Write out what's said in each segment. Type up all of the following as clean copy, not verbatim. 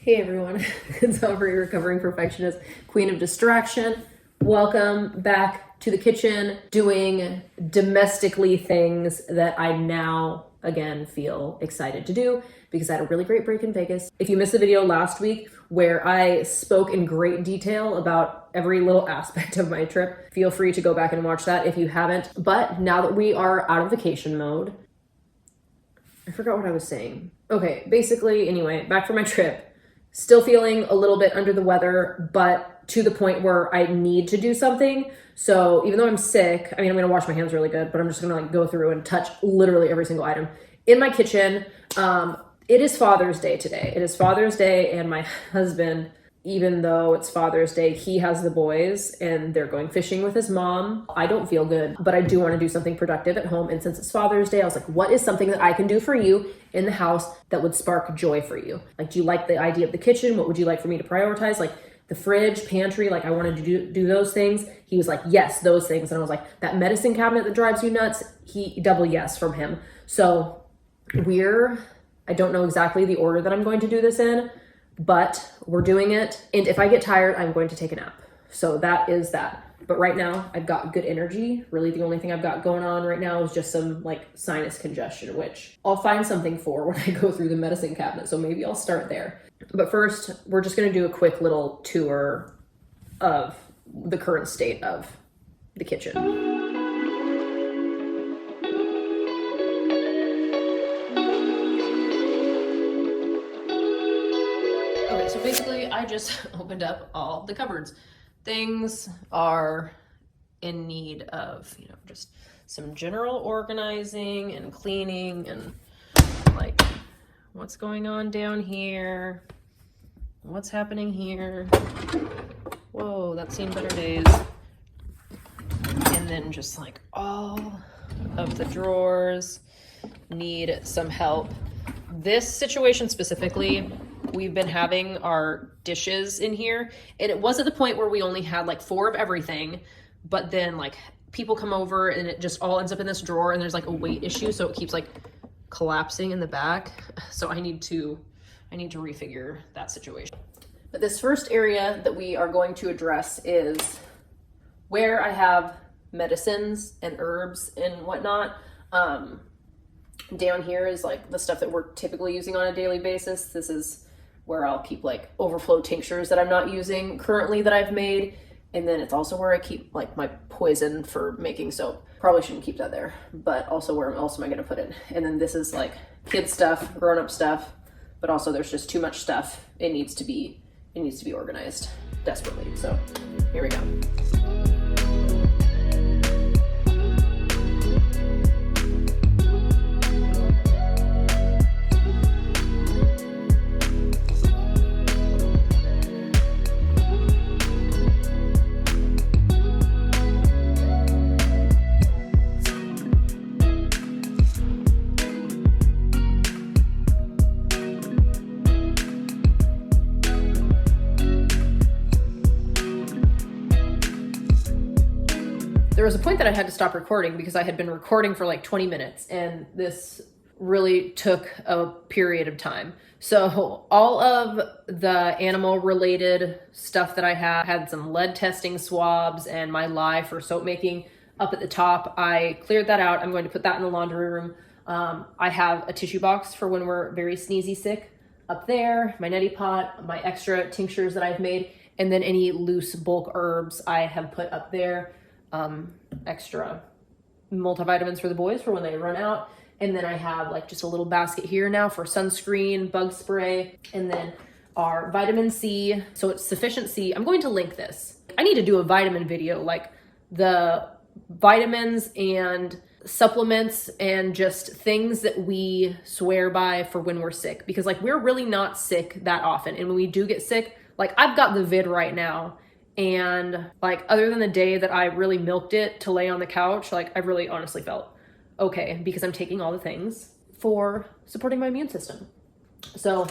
Hey everyone, it's Aubrey, recovering perfectionist, queen of distraction. Welcome back to the kitchen, doing domestically things that I now again feel excited to do because I had a really great break in Vegas. If you missed the video last week where I spoke in great detail about every little aspect of my trip, feel free to go back and watch that if you haven't. But now that we are out of vacation mode, I forgot what I was saying. Okay, basically, anyway, back from my trip. Still feeling a little bit under the weather, but to the point where I need to do something. So even though I'm sick, I'm gonna wash my hands really good, but I'm just gonna go through and touch literally every single item in my kitchen. It is Father's Day today. It is Father's Day, and my husband, even though it's Father's Day, he has the boys and they're going fishing with his mom. I don't feel good, but I do want to do something productive at home. And since it's Father's Day, I was like, what is something that I can do for you in the house that would spark joy for you? Like, do you like the idea of the kitchen? What would you like for me to prioritize? Like the fridge, pantry, like I wanted to do those things. He was like, yes, those things. And I was like, that medicine cabinet that drives you nuts, double yes from him. So I don't know exactly the order that I'm going to do this in, but we're doing it. And if I get tired, I'm going to take a nap. So that is that. But right now I've got good energy. Really the only thing I've got going on right now is just some like sinus congestion, which I'll find something for when I go through the medicine cabinet. So maybe I'll start there. But first, we're just going to do a quick little tour of the current state of the kitchen. So basically I just opened up all the cupboards. Things are in need of, just some general organizing and cleaning and like what's going on down here, what's happening here. Whoa, that's seen better days. And then just like all of the drawers need some help. This situation specifically, we've been having our dishes in here, and it was at the point where we only had like 4 of everything, but then like people come over and it just all ends up in this drawer, and there's like a weight issue, so it keeps like collapsing in the back. So I need to refigure that situation. But this first area that we are going to address is where I have medicines and herbs and whatnot. Down here is like the stuff that we're typically using on a daily basis. This is where I'll keep like overflow tinctures that I'm not using currently that I've made. And then it's also where I keep like my poison for making soap. Probably shouldn't keep that there, but also where else am I gonna put it? And then this is like kid stuff, grown-up stuff, but also there's just too much stuff. It needs to be organized desperately. So here we go. There was a point that I had to stop recording because I had been recording for like 20 minutes and this really took a period of time. So all of the animal related stuff that I had some lead testing swabs and my lye for soap making up at the top. I cleared that out. I'm going to put that in the laundry room. I have a tissue box for when we're very sneezy sick up there, my neti pot, my extra tinctures that I've made, and then any loose bulk herbs I have put up there. Extra multivitamins for the boys for when they run out. And then I have like just a little basket here now for sunscreen, bug spray, and then our vitamin C. So it's Sufficient C. I'm going to link this. I need to do a vitamin video, like the vitamins and supplements and just things that we swear by for when we're sick, because like we're really not sick that often. And when we do get sick, like I've got the vid right now. And like, other than the day that I really milked it to lay on the couch, like I really honestly felt okay because I'm taking all the things for supporting my immune system. So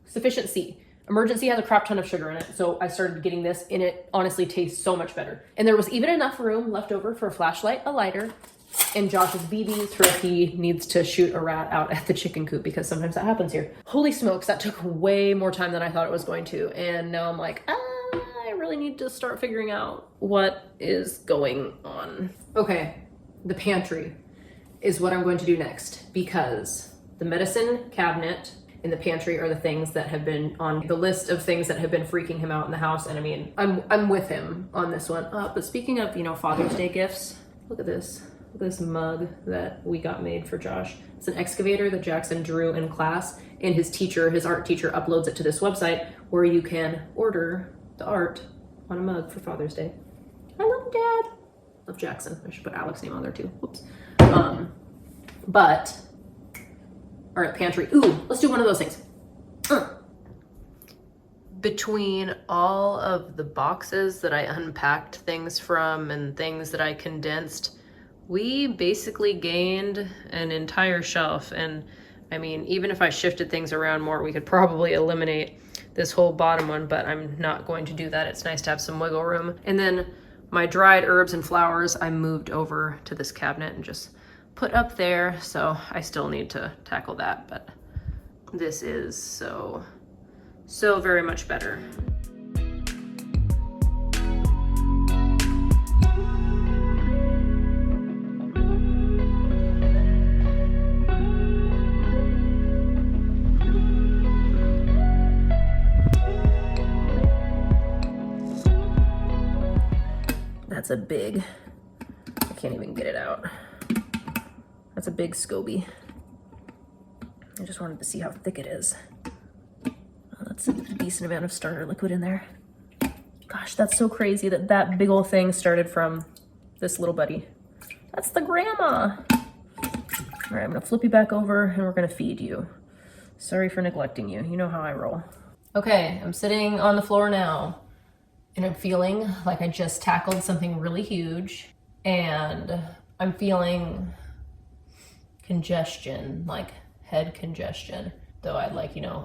Sufficient C. Emergency has a crap ton of sugar in it. So I started getting this and it honestly tastes so much better. And there was even enough room left over for a flashlight, a lighter, and Josh's BBs for if he needs to shoot a rat out at the chicken coop, because sometimes that happens here. Holy smokes, that took way more time than I thought it was going to. And now I'm like, I really need to start figuring out what is going on. Okay, the pantry is what I'm going to do next, because the medicine cabinet in the pantry are the things that have been on the list of things that have been freaking him out in the house. And I mean, I'm with him on this one. But speaking of, Father's Day gifts, look at this. This mug that we got made for Josh. It's an excavator that Jackson drew in class, and his art teacher uploads it to this website where you can order the art on a mug for Father's Day. I love you, Dad. Love Jackson. I should put Alex's name on there too. Whoops. But all right, pantry. Ooh, let's do one of those things. Between all of the boxes that I unpacked things from and things that I condensed, we basically gained an entire shelf. And I mean, even if I shifted things around more, we could probably eliminate this whole bottom one, but I'm not going to do that. It's nice to have some wiggle room. And then my dried herbs and flowers, I moved over to this cabinet and just put up there. So I still need to tackle that, but this is so very much better. That's a big, I can't even get it out. That's a big SCOBY. I just wanted to see how thick it is. That's a decent amount of starter liquid in there. Gosh, that's so crazy that that big old thing started from this little buddy. That's the grandma. All right, I'm gonna flip you back over and we're gonna feed you. Sorry for neglecting you. You know how I roll. Okay, I'm sitting on the floor now, and I'm feeling like I just tackled something really huge, and I'm feeling congestion, like head congestion. Though I'd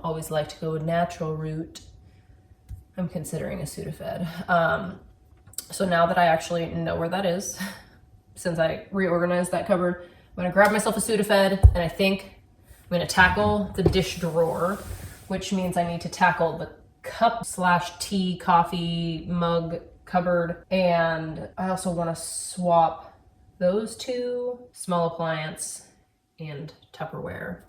always like to go a natural route, I'm considering a Sudafed. So now that I actually know where that is, since I reorganized that cupboard, I'm gonna grab myself a Sudafed, and I think I'm gonna tackle the dish drawer, which means I need to tackle the cup/tea coffee mug cupboard, and I also want to swap those two, small appliance and Tupperware.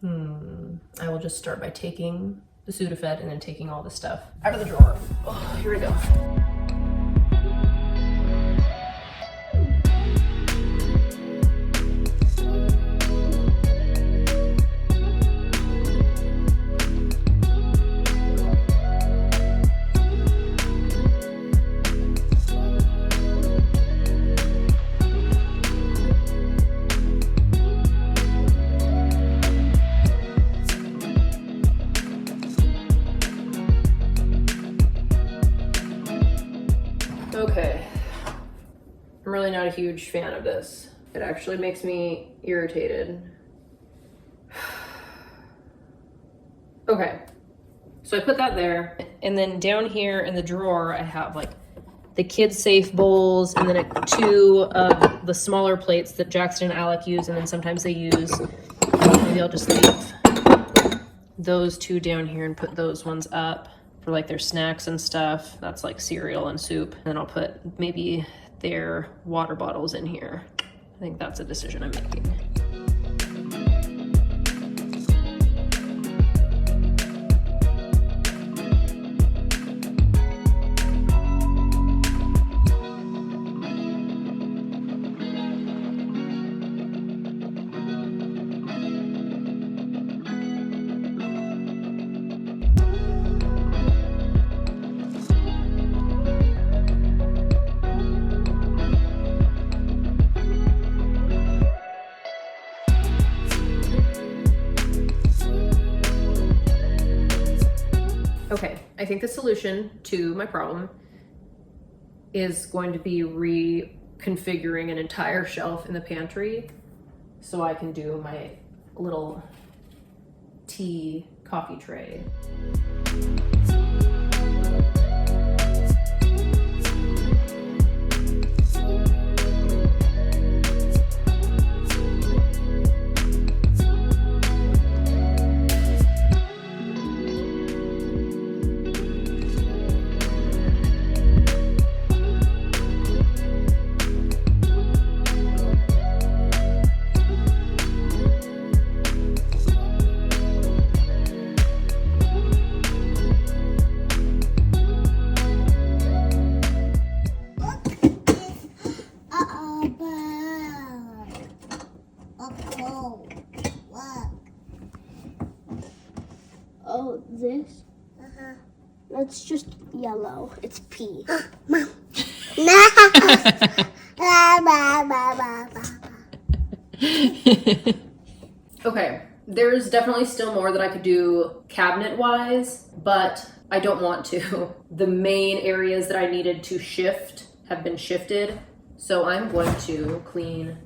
I will just start by taking the Sudafed and then taking all the stuff out of the drawer. Oh, here we go. Okay, I'm really not a huge fan of this. It actually makes me irritated. Okay, so I put that there, and then down here in the drawer I have like the kids safe bowls, and then two of the smaller plates that Jackson and Alec use, and then sometimes they use. Maybe I'll just leave those two down here and put those ones up for like their snacks and stuff. That's like cereal and soup. And then I'll put maybe their water bottles in here. I think that's a decision I'm making. Okay, I think the solution to my problem is going to be reconfiguring an entire shelf in the pantry so I can do my little tea coffee tray. Oh, this? That's just yellow. It's pee. Mom. Okay, there's definitely still more that I could do cabinet-wise, but I don't want to. The main areas that I needed to shift have been shifted, so I'm going to clean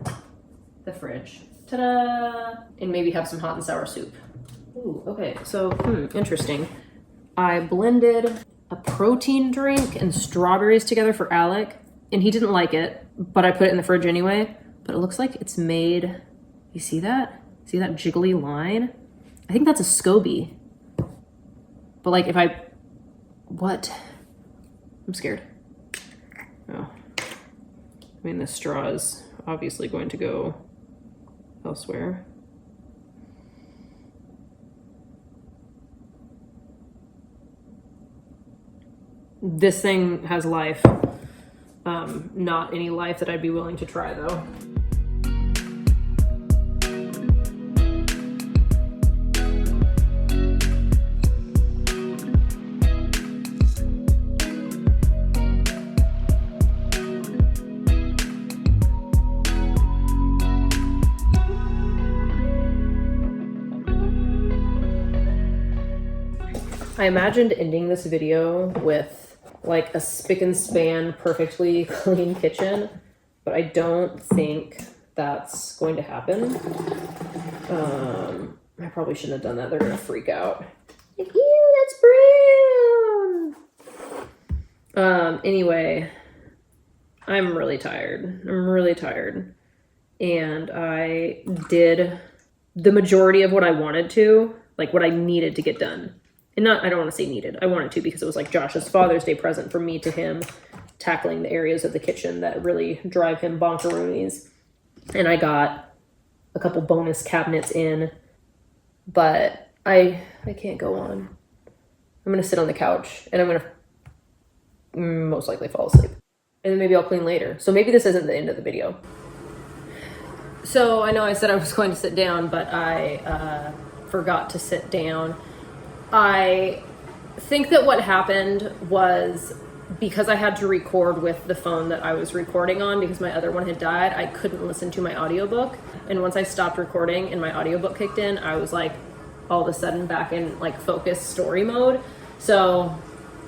the fridge. Ta-da! And maybe have some hot and sour soup. Ooh, okay, so, interesting. I blended a protein drink and strawberries together for Alec, and he didn't like it, but I put it in the fridge anyway. But it looks like it's made, you see that? See that jiggly line? I think that's a SCOBY. But like if I, what? I'm scared. Oh. I mean, this straw is obviously going to go elsewhere. This thing has life. Not any life that I'd be willing to try though. I imagined ending this video with like a spick and span, perfectly clean kitchen, but I don't think that's going to happen. I probably shouldn't have done that. They're gonna freak out. Like, ew, that's brown. Anyway, I'm really tired. And I did the majority of what I wanted to, like what I needed to get done. And I don't want to say needed. I wanted to because it was like Josh's Father's Day present from me to him, tackling the areas of the kitchen that really drive him bonkeroonies. And I got a couple bonus cabinets in, but I can't go on. I'm going to sit on the couch and I'm going to most likely fall asleep. And then maybe I'll clean later. So maybe this isn't the end of the video. So I know I said I was going to sit down, but I forgot to sit down. I think that what happened was because I had to record with the phone that I was recording on because my other one had died, I couldn't listen to my audiobook. And once I stopped recording and my audiobook kicked in, I was like all of a sudden back in like focused story mode. So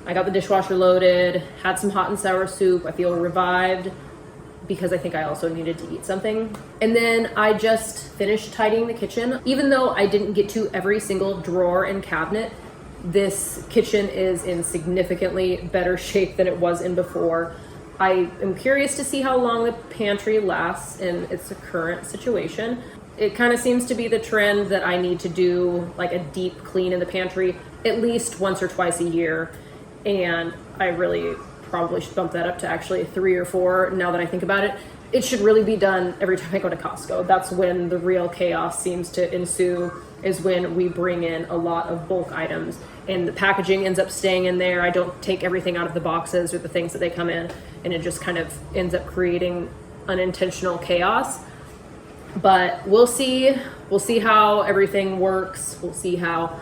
I got the dishwasher loaded, had some hot and sour soup. I feel revived because I think I also needed to eat something. And then I just finished tidying the kitchen. Even though I didn't get to every single drawer and cabinet, this kitchen is in significantly better shape than it was in before. I am curious to see how long the pantry lasts in its current situation. It kind of seems to be the trend that I need to do like a deep clean in the pantry at least once or twice a year. And I really probably should bump that up to actually 3 or 4 now that I think about it. It should really be done every time I go to Costco. That's when the real chaos seems to ensue, is when we bring in a lot of bulk items and the packaging ends up staying in there. I don't take everything out of the boxes or the things that they come in, and it just kind of ends up creating unintentional chaos. But we'll see how everything works. We'll see how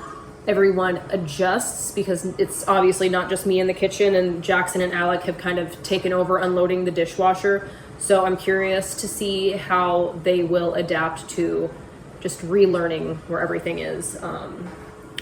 everyone adjusts, because it's obviously not just me in the kitchen, and Jackson and Alec have kind of taken over unloading the dishwasher. So I'm curious to see how they will adapt to just relearning where everything is.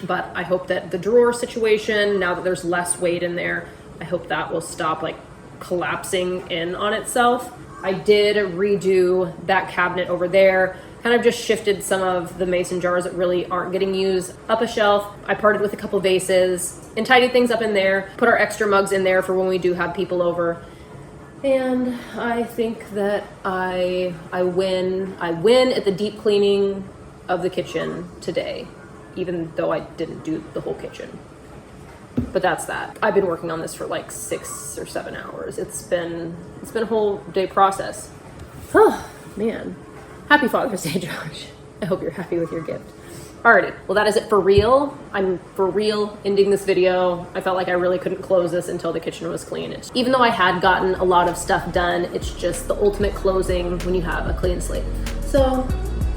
But I hope that the drawer situation, now that there's less weight in there, I hope that will stop like collapsing in on itself. I did redo that cabinet over there, kind of just shifted some of the mason jars that really aren't getting used up a shelf. I parted with a couple vases and tidied things up in there, put our extra mugs in there for when we do have people over. And I think that I win at the deep cleaning of the kitchen today, even though I didn't do the whole kitchen. But that's that. I've been working on this for like 6 or 7 hours. It's been a whole day process. Oh man. Happy Father's Day, Josh. I hope you're happy with your gift. Alrighty, well that is it for real. I'm for real ending this video. I felt like I really couldn't close this until the kitchen was clean. Even though I had gotten a lot of stuff done, it's just the ultimate closing when you have a clean slate. So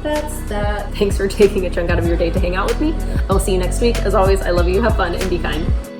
that's that. Thanks for taking a chunk out of your day to hang out with me. I'll see you next week. As always, I love you. Have fun and be kind.